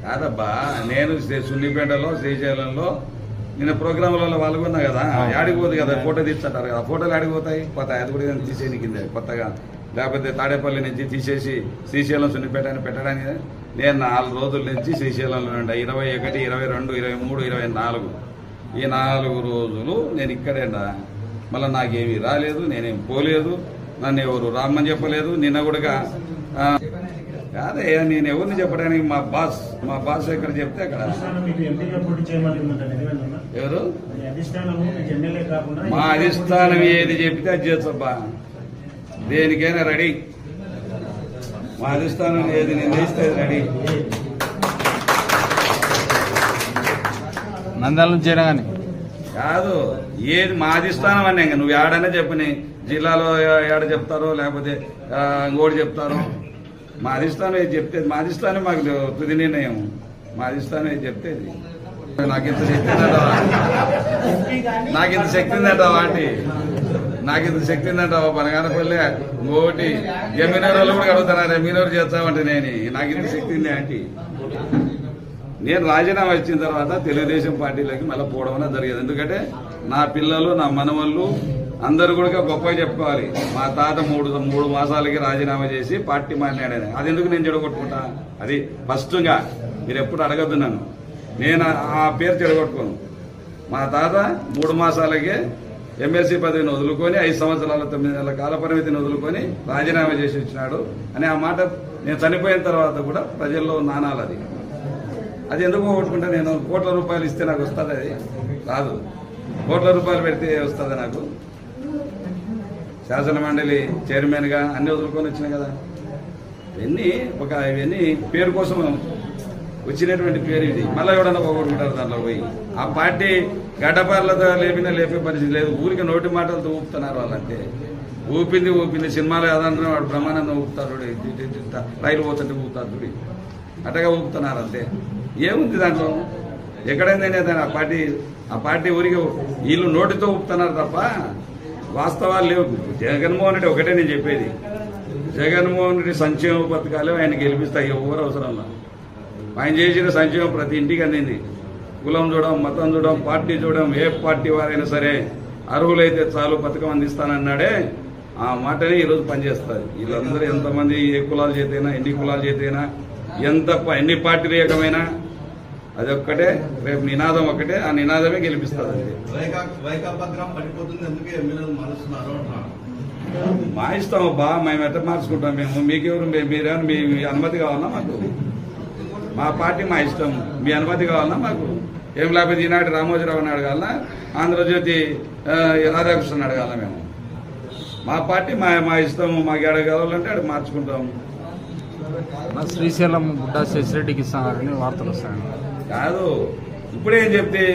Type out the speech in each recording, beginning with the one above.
కాదబ్బా నేను సున్నిపేటలో శ్రీశైలంలో నిన్న ప్రోగ్రాంలలో పాల్గొన్నా కదా, ఆడిపోదు కదా, ఫోటో తీర్చంటారు కదా, ఫోటోలు ఆడిపోతాయి పోతాయి. అది కూడా తీసేది కింద కొత్తగా, లేకపోతే తాడేపల్లి నుంచి తీసేసి శ్రీశైలం సున్నిపేట అని పెట్టడానికి నేను 4 రోజుల నుంచి శ్రీశైలంలో ఉండే 21, 22, 23, 24 ఈ 4 రోజులు నేను ఇక్కడే. మళ్ళీ నాకేమీ రాలేదు, నేనేం పోలేదు, నన్ను ఎవరు రామ్మని చెప్పలేదు. నిన్న కూడా కాదే, నేను ఎవరిని చెప్పడానికి మా బాస్ ఎక్కడ చెప్తే అక్కడ. ఎవరు మా అధిష్టానం ఏది చెప్తే అది చేస్తాబ్బా, దేనికైనా రెడీ. మా అధిష్టానం ఏది నిర్ణయిస్తే రెడీ. నంద్యాల చేయడం కానీ కాదు, ఏది మా అధిష్టానం అనే నువ్వు ఏడైనా చెప్పని, జిల్లాలో ఏడ చెప్తారో లేకపోతే ఇంకోటి చెప్తారో. మా అధిష్టానం ఏది చెప్తే, మా అధిష్టానం మాకు తుది నిర్ణయం. మా అధిష్టానం ఏది చెప్తేది. నాకింత శక్తి ఉందంటావా? నాకింత శక్తి ఉందంటావా ఆంటీ? నాకింత శక్తి ఉందంటావా? పనగానపల్లి ఇంకోటి ఎమ్మెల్యేలు కూడా అడుగుతారా, ఎమ్మెల్యేలు చేస్తామంటే నేను నాకింత శక్తి ఉంది ఆంటీ. నేను రాజీనామా ఇచ్చిన తర్వాత తెలుగుదేశం పార్టీలోకి మళ్ళీ పోవడం అనేది జరిగేది. ఎందుకంటే నా పిల్లలు, నా మనవళ్ళు అందరూ కూడా గొప్పగా చెప్పుకోవాలి. మా తాత 3 మాసాలకి రాజీనామా చేసి పార్టీ మాట్లాడాను. అది ఎందుకు నేను చెడగొట్టుకుంటా? అది ఫస్ట్గా మీరు ఎప్పుడు అడగద్దు నన్ను, నేను ఆ పేరు చెడగొట్టుకోను. మా తాత 3 మాసాలకే ఎమ్మెల్సీ పదవిని వదులుకొని 5 సంవత్సరాల 9 నెలల కాల పరిమితిని వదులుకొని రాజీనామా చేసి వచ్చినాడు అని ఆ మాట నేను చనిపోయిన తర్వాత కూడా ప్రజల్లో నానాలి. అది ఎందుకు పోగొట్టుకుంటా? నేను కోట్ల రూపాయలు ఇస్తే నాకు వస్తుంది? అది రాదు. కోట్ల రూపాయలు పెడితే వస్తుంది నాకు? శాసన మండలి చైర్మన్గా అన్ని వదులుకొని వచ్చినాయి కదా. ఇవన్నీ పేరు కోసం వచ్చినటువంటి పేరు ఇది. మళ్ళీ ఎవడన్నా పోగొట్టుకుంటారు దాంట్లో పోయి. ఆ పార్టీ గడ్డపార్లతో లేపే పరిస్థితి లేదు. ఊరికి నోటి మాటలతో ఊపుతున్నారు వాళ్ళంటే. ఊపింది సినిమాలో ఏదంటే వాడు బ్రహ్మానందం ఊపుతారు, రైలు పోతుంటే ఊపుతారు చూడి, అట్టగా ఊపుతున్నారు అంతే. ఏముంది దాంట్లో? ఎక్కడైందనే దాని ఆ పార్టీ ఊరికి వీళ్ళు నోటితో ఊపుతున్నారు తప్ప వాస్తవాలు లేవు. జగన్మోహన్ రెడ్డి ఒకటే నేను చెప్పేది, జగన్మోహన్ రెడ్డి సంక్షేమ పథకాలు ఆయన గెలిపిస్తాయి. ఎవరు అవసరంలా ఆయన చేసిన సంక్షేమం ప్రతి ఇంటికి అందింది. కులం చూడడం, మతం చూడడం, పార్టీ చూడడం, ఏ పార్టీ వారైనా సరే అర్హులైతే చాలు పథకం అందిస్తానన్నాడే ఆ మాటనే ఈరోజు పనిచేస్తారు. వీళ్ళందరూ ఎంతమంది ఏ కులాలు చేతైనా, ఎన్ని కులాలు చేతైనా, ఎన్ని పార్టీలు ఏకమైనా అదొక్కటే రేపు నినాదం ఒకటే. ఆ నినాదమే గెలిపిస్తుంది. మా ఇష్టం అబ్బా, మేము ఎట్లా మార్చుకుంటాం? మీకెవరు? మీరేమన్నా మీ అనుమతి కావాలన్నా మాకు? మా పార్టీ మా ఇష్టం, మీ అనుమతి కావాలన్నా మాకు? ఏం లేకపోతే ఈనాటి రామోజీరావుని అడగాలన్నా, ఆంధ్రజ్యోతి రాధాకృష్ణ అడగాల? మేము మా పార్టీ మా ఇష్టం, మాకు అడగాలంటే అక్కడ మార్చుకుంటాము. శ్రీశైలం బుడ్డా శశిరెడ్డికి ఇస్తారని వార్తలు వస్తాయి. కాదు, ఇప్పుడేం చెప్తే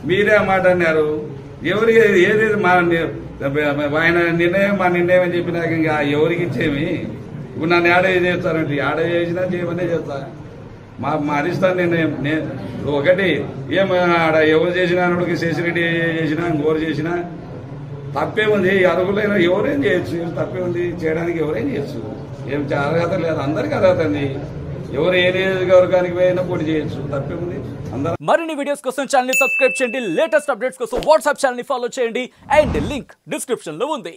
మీరే ఆ మాట అన్నారు. ఎవరికి ఏదేది ఆయన నిర్ణయం మా నిర్ణయం అని చెప్పినాక ఇంకా ఎవరికి ఇచ్చేమి? ఇప్పుడు నన్ను ఆడ చేస్తానంటే ఆడ చేసినా చేయమనే చేస్తా. మా అధిష్టానం నిర్ణయం. ఒకటి ఏం ఆడ ఎవరు చేసినా, శశిరెడ్డి చేసినా, ఇంకోరు చేసినా తప్పే ఉంది. అర్హులైన ఎవరేం చేయొచ్చు, తప్పే ఉంది చేయడానికి. ఎవరేం చేయొచ్చు, ఏం అర్హత లేదు, అందరికీ అర్హత ఉంది. ఎవరు ఏ నియోజకవర్గానికి పోయినా పోటీ చేయొచ్చు, తప్పే ఉంది. మరిన్ని వీడియోస్ కోసం ఛానల్ ని సబ్స్క్రైబ్ చేయండి. లేటెస్ట్ అప్డేట్స్ కోసం వాట్సాప్ ఛానల్ ని ఫాలో చేయండి. అండ్ లింక్ డిస్క్రిప్షన్ లో ఉంది.